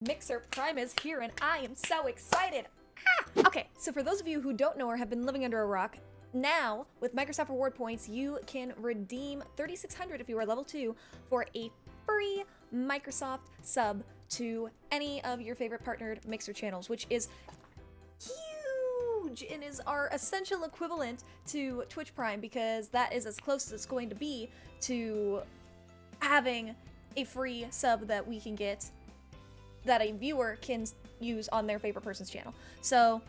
Mixer Prime is here and I am so excited! Okay, so for those of you who don't know or have been living under a rock, now with Microsoft Reward Points, you can redeem 3,600 if you are level 2 for a free Microsoft sub to any of your favorite partnered Mixer channels, which is huge and is our essential equivalent to Twitch Prime, because that is as close as it's going to be to having a free sub that we can get, that a viewer can use on their favorite person's channel. So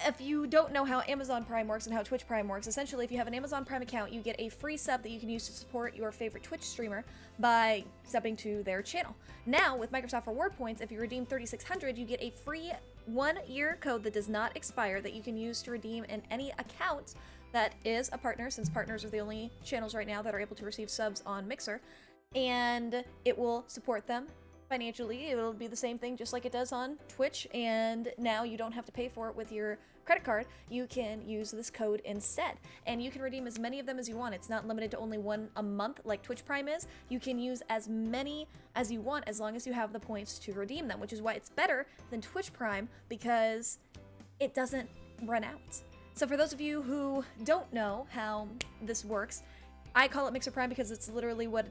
if you don't know how Amazon Prime works and how Twitch Prime works, essentially if you have an Amazon Prime account, you get a free sub that you can use to support your favorite Twitch streamer by subbing to their channel. Now with Microsoft Reward Points, if you redeem 3,600, you get a free 1-year code that does not expire that you can use to redeem in any account that is a partner, since partners are the only channels right now that are able to receive subs on Mixer, and it will support them financially. It'll be the same thing just like it does on Twitch, and now you don't have to pay for it with your credit card. You can use this code instead, and you can redeem as many of them as you want. It's not limited to only one a month like Twitch Prime is. You can use as many as you want as long as you have the points to redeem them, which is why it's better than Twitch Prime, because it doesn't run out. So for those of you who don't know how this works, I call it Mixer Prime because it's literally what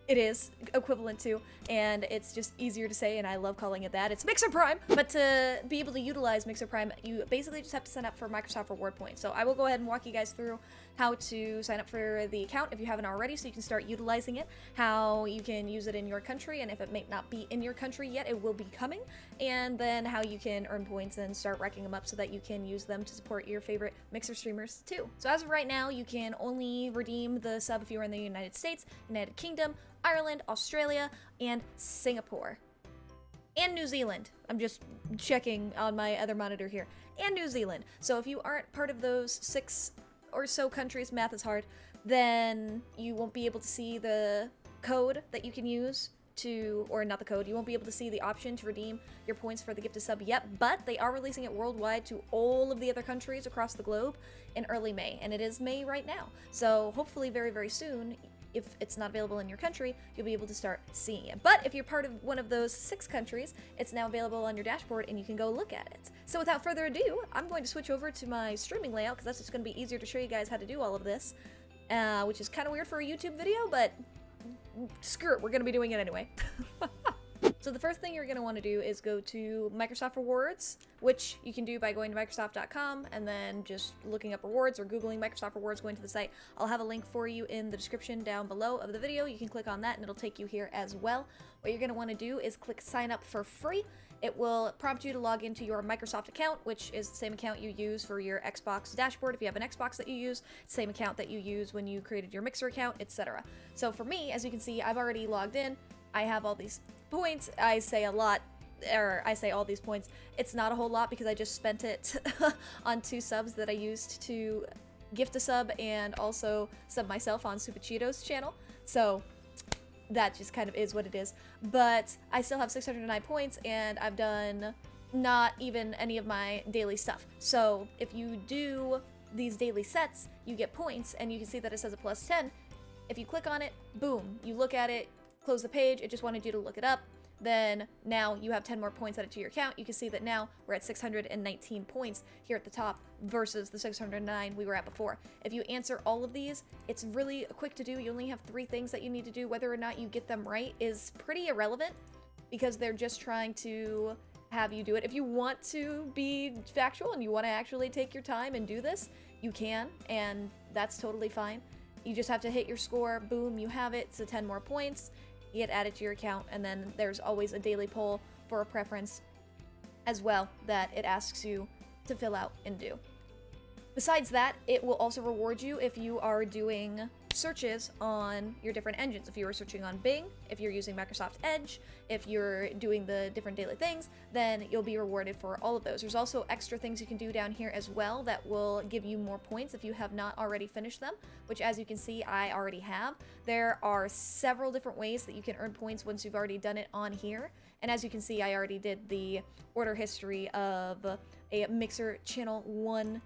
it is equivalent to, and it's just easier to say, and I love calling it that. It's Mixer Prime! But to be able to utilize Mixer Prime, you basically just have to sign up for Microsoft Reward Points. So I will go ahead and walk you guys through how to sign up for the account if you haven't already, so you can start utilizing it, how you can use it in your country, and if it may not be in your country yet, it will be coming, and then how you can earn points and start racking them up so that you can use them to support your favorite Mixer streamers too. So as of right now, you can only redeem the sub if you are in the United States, United Kingdom, Ireland, Australia, and Singapore. And New Zealand. I'm just checking on my other monitor here. And New Zealand. So if you aren't part of those 6 or so countries, math is hard, then you won't be able to see the code that you can use to, or not the code, you won't be able to see the option to redeem your points for the gifted sub yet, but they are releasing it worldwide to all of the other countries across the globe in early May, and it is May right now. So hopefully very, very soon, if it's not available in your country, you'll be able to start seeing it. But if you're part of one of those 6 countries, it's now available on your dashboard and you can go look at it. So without further ado, I'm going to switch over to my streaming layout because that's just going to be easier to show you guys how to do all of this, which is kind of weird for a YouTube video, but screw it, we're going to be doing it anyway. So the first thing you're going to want to do is go to Microsoft Rewards, which you can do by going to Microsoft.com and then just looking up rewards or Googling Microsoft Rewards, going to the site. I'll have a link for you in the description down below of the video. You can click on that and it'll take you here as well. What you're going to want to do is click sign up for free. It will prompt you to log into your Microsoft account, which is the same account you use for your Xbox dashboard. If you have an Xbox that you use, same account that you use when you created your Mixer account, etc. So for me, as you can see, I've already logged in. I have all these points. I say a lot, or I say all these points. It's not a whole lot because I just spent it on 2 subs that I used to gift a sub and also sub myself on Super Cheeto's channel. So that just kind of is what it is. But I still have 609 points and I've done not even any of my daily stuff. So if you do these daily sets, you get points, and you can see that it says a plus 10. If you click on it, boom, you look at it, close the page, it just wanted you to look it up, then now you have 10 more points added to your account. You can see that now we're at 619 points here at the top versus the 609 we were at before. If you answer all of these, it's really quick to do. You only have 3 things that you need to do. Whether or not you get them right is pretty irrelevant because they're just trying to have you do it. If you want to be factual and you want to actually take your time and do this, you can, and that's totally fine. You just have to hit your score, boom, you have it, so 10 more points. You get added to your account, and then there's always a daily poll for a preference as well that it asks you to fill out and do. Besides that, it will also reward you if you are doing searches on your different engines. If you are searching on Bing, if you're using Microsoft Edge, if you're doing the different daily things, then you'll be rewarded for all of those. There's also extra things you can do down here as well that will give you more points if you have not already finished them, which as you can see, I already have. There are several different ways that you can earn points once you've already done it on here. And as you can see, I already did the order history of a Mixer Channel 1,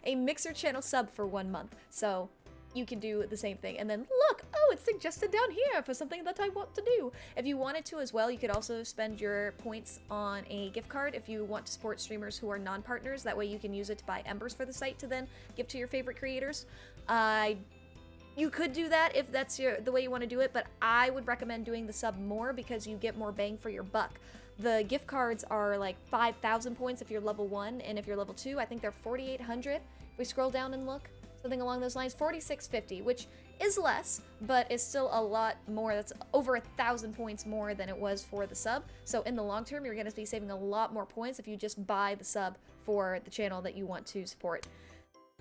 a Mixer Channel sub for 1 month. So you can do the same thing. And then look, oh, it's suggested down here for something that I want to do. If you wanted to as well, you could also spend your points on a gift card if you want to support streamers who are non-partners. That way you can use it to buy embers for the site to then give to your favorite creators. You could do that if that's the way you want to do it, but I would recommend doing the sub more because you get more bang for your buck. The gift cards are like 5,000 points if you're level 1, and if you're level 2, I think they're 4,800. If we scroll down and look, something along those lines, 4,650, which is less, but is still a lot more. That's over 1,000 points more than it was for the sub. So in the long term, you're going to be saving a lot more points if you just buy the sub for the channel that you want to support.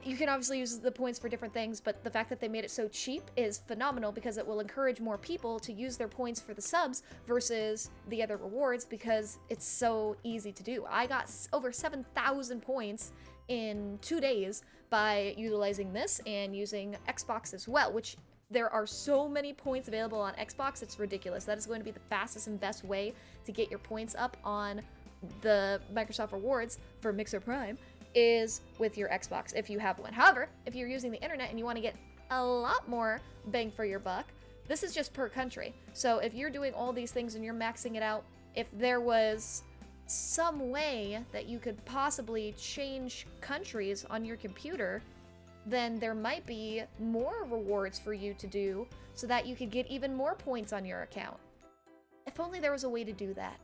You can obviously use the points for different things, but the fact that they made it so cheap is phenomenal because it will encourage more people to use their points for the subs versus the other rewards because it's so easy to do. I got over 7,000 points in 2 days by utilizing this and using Xbox as well, which there are so many points available on Xbox, it's ridiculous. That is going to be the fastest and best way to get your points up on the Microsoft Rewards for Mixer Prime is with your Xbox if you have one. However, if you're using the internet and you want to get a lot more bang for your buck, this is just per country. So if you're doing all these things and you're maxing it out, if there was some way that you could possibly change countries on your computer, then there might be more rewards for you to do so that you could get even more points on your account. If only there was a way to do that.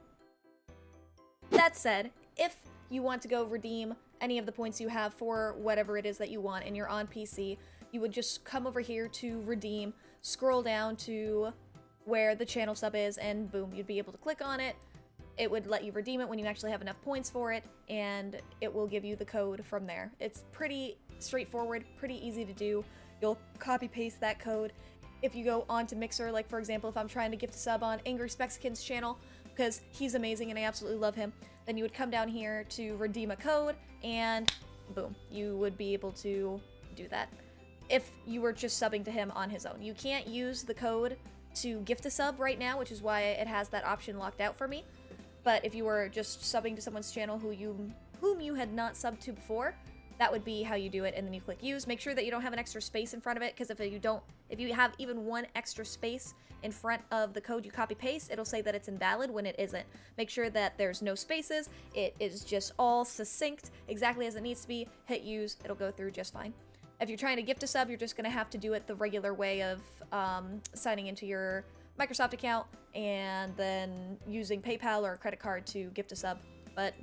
That said, if you want to go redeem any of the points you have for whatever it is that you want and you're on PC, you would just come over here to redeem, scroll down to where the channel sub is, and boom, you'd be able to click on it. It would let you redeem it when you actually have enough points for it, and it will give you the code from there. It's pretty straightforward, pretty easy to do. You'll copy paste that code. If you go onto Mixer, like for example, if I'm trying to gift a sub on Angry Spexican's channel, because he's amazing and I absolutely love him, then you would come down here to redeem a code, and boom, you would be able to do that. If you were just subbing to him on his own. You can't use the code to gift a sub right now, which is why it has that option locked out for me. But if you were just subbing to someone's channel whom you had not subbed to before, that would be how you do it, and then you click use. Make sure that you don't have an extra space in front of it, because if you have even one extra space in front of the code you copy paste, it'll say that it's invalid when it isn't. Make sure that there's no spaces, it is just all succinct, exactly as it needs to be. Hit use, it'll go through just fine. If you're trying to gift a sub, you're just gonna have to do it the regular way of signing into your Microsoft account and then using PayPal or a credit card to gift a sub. But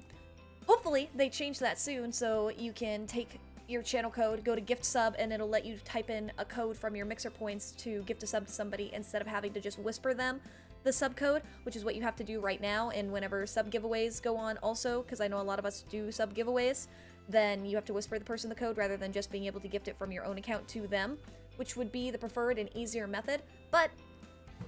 hopefully they change that soon so you can take your channel code, go to gift sub, and it'll let you type in a code from your Mixer points to gift a sub to somebody instead of having to just whisper them the sub code, which is what you have to do right now. And whenever sub giveaways go on also, because I know a lot of us do sub giveaways, then you have to whisper the person the code rather than just being able to gift it from your own account to them, which would be the preferred and easier method. But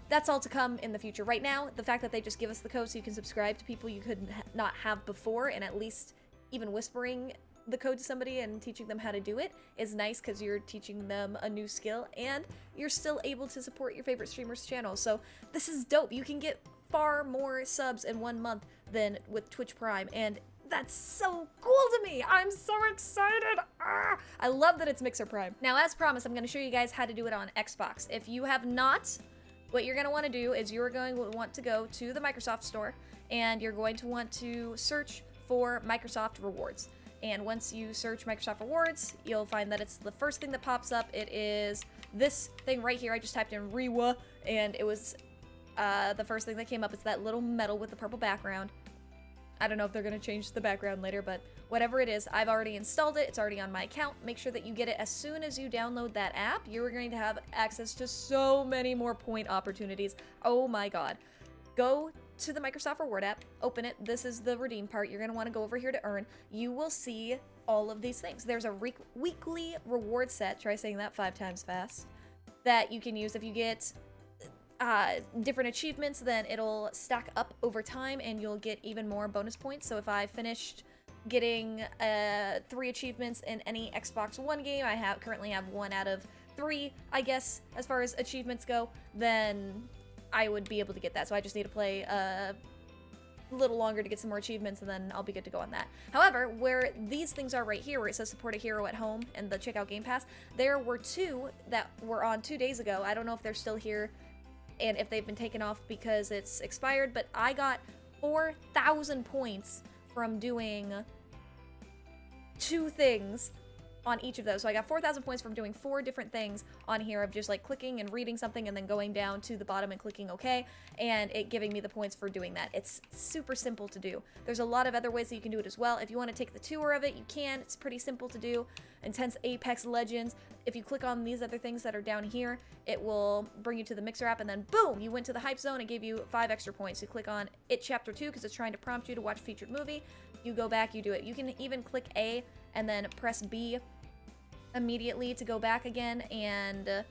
that's all to come in the future. Right now, the fact that they just give us the code so you can subscribe to people you could not have before, and at least even whispering the code to somebody and teaching them how to do it is nice, because you're teaching them a new skill and you're still able to support your favorite streamer's channel. So this is dope. You can get far more subs in 1 month than with Twitch Prime, and that's so cool to me. I'm so excited. I love that it's Mixer Prime. Now, as promised, I'm going to show you guys how to do it on Xbox. If you have not, what you're going to want to do is you're going to want to go to the Microsoft Store, and you're going to want to search for Microsoft Rewards. And once you search Microsoft Rewards, you'll find that it's the first thing that pops up. It is this thing right here. I just typed in Rewa, and it was the first thing that came up. It's that little medal with the purple background. I don't know if they're going to change the background later, but whatever it is, I've already installed it. It's already on my account. Make sure that you get it as soon as you download that app. You're going to have access to so many more point opportunities. Oh my god. Go to the Microsoft Reward app, open it. This is the redeem part. You're going to want to go over here to earn. You will see all of these things. There's a weekly reward set, try saying that 5 times fast, that you can use. If you get different achievements, then it'll stack up over time and you'll get even more bonus points. So if I finished getting 3 achievements in any Xbox One game, I currently have 1 out of 3, I guess, as far as achievements go, then I would be able to get that. So I just need to play little longer to get some more achievements, and then I'll be good to go on that. However, where these things are right here, where it says support a hero at home and the checkout Game Pass, there were 2 that were on 2 days ago. I don't know if they're still here and if they've been taken off because it's expired, but I got 4,000 points from doing 2 things on each of those. So I got 4,000 points from doing 4 different things on here of just like clicking and reading something and then going down to the bottom and clicking OK, and it giving me the points for doing that. It's super simple to do. There's a lot of other ways that you can do it as well. If you want to take the tour of it, you can. It's pretty simple to do. Intense Apex Legends. If you click on these other things that are down here, it will bring you to the Mixer app, and then boom, you went to the Hype Zone and gave you 5 extra points. You click on It Chapter 2 because it's trying to prompt you to watch a featured movie. You go back, you do it. You can even click A and then press B immediately to go back again, and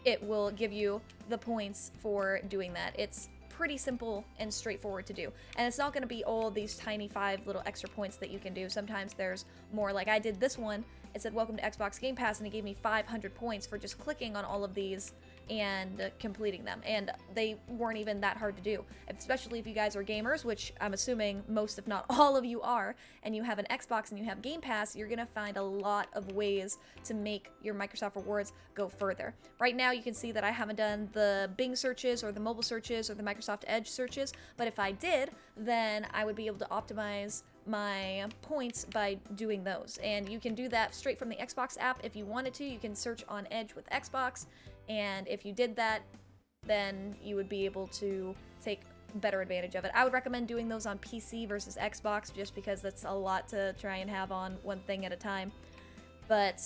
it will give you the points for doing that. It's pretty simple and straightforward to do, and it's not going to be all these tiny 5 little extra points that you can do. Sometimes there's more. Like I did this one, it said welcome to Xbox Game Pass, and it gave me 500 points for just clicking on all of these and completing them, and they weren't even that hard to do, especially if you guys are gamers, which I'm assuming most if not all of you are, and you have an Xbox and you have Game Pass. You're gonna find a lot of ways to make your Microsoft rewards go further. Right now you can see that I haven't done the Bing searches or the mobile searches or the Microsoft Edge searches, but if I did, then I would be able to optimize my points by doing those, and you can do that straight from the Xbox app if you wanted to. You can search on Edge with Xbox, and if you did that, then you would be able to take better advantage of it. I would recommend doing those on PC versus Xbox just because that's a lot to try and have on one thing at a time. But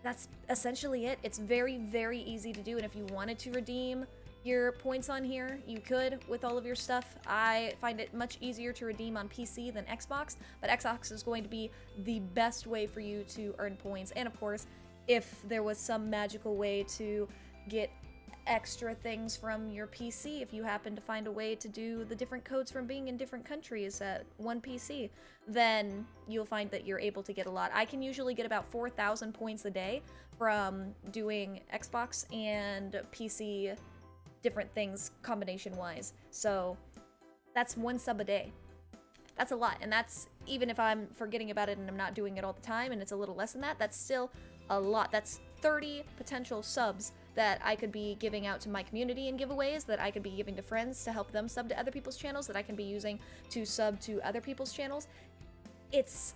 that's essentially it. It's very, very easy to do, and if you wanted to redeem your points on here, you could with all of your stuff. I find it much easier to redeem on PC than Xbox, but Xbox is going to be the best way for you to earn points. And of course, if there was some magical way to get extra things from your PC, if you happen to find a way to do the different codes from being in different countries at one PC, then you'll find that you're able to get a lot. I can usually get about 4,000 points a day from doing Xbox and PC different things combination-wise. So that's 1 sub a day. That's a lot, and that's even if I'm forgetting about it and I'm not doing it all the time and it's a little less than that, that's still a lot. That's 30 potential subs that I could be giving out to my community in giveaways, that I could be giving to friends to help them sub to other people's channels, that I can be using to sub to other people's channels. It's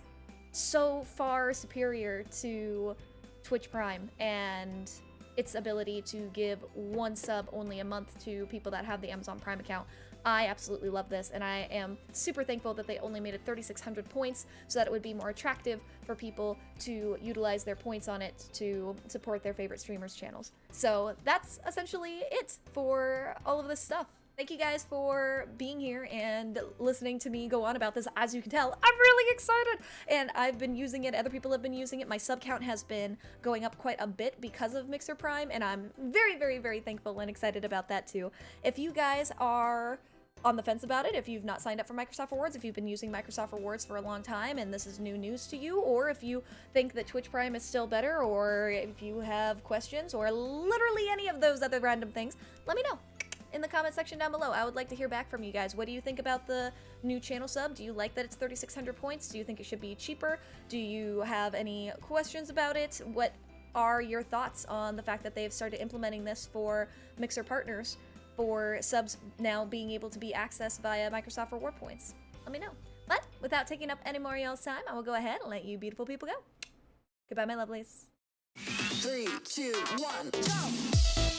so far superior to Twitch Prime and its ability to give 1 sub only a month to people that have the Amazon Prime account. I absolutely love this, and I am super thankful that they only made it 3,600 points so that it would be more attractive for people to utilize their points on it to support their favorite streamers' channels. So that's essentially it for all of this stuff. Thank you guys for being here and listening to me go on about this. As you can tell, I'm really excited, and I've been using it. Other people have been using it. My sub count has been going up quite a bit because of Mixer Prime, and I'm very, very, very thankful and excited about that too. If you guys are on the fence about it, if you've not signed up for Microsoft Rewards, if you've been using Microsoft Rewards for a long time and this is new news to you, or if you think that Twitch Prime is still better, or if you have questions, or literally any of those other random things, let me know in the comment section down below. I would like to hear back from you guys. What do you think about the new channel sub? Do you like that it's 3,600 points? Do you think it should be cheaper? Do you have any questions about it? What are your thoughts on the fact that they've started implementing this for Mixer partners, for subs now being able to be accessed via Microsoft Reward points? Let me know. But without taking up any more of y'all's time, I will go ahead and let you beautiful people go. Goodbye, my lovelies. 3, 2, 1, go!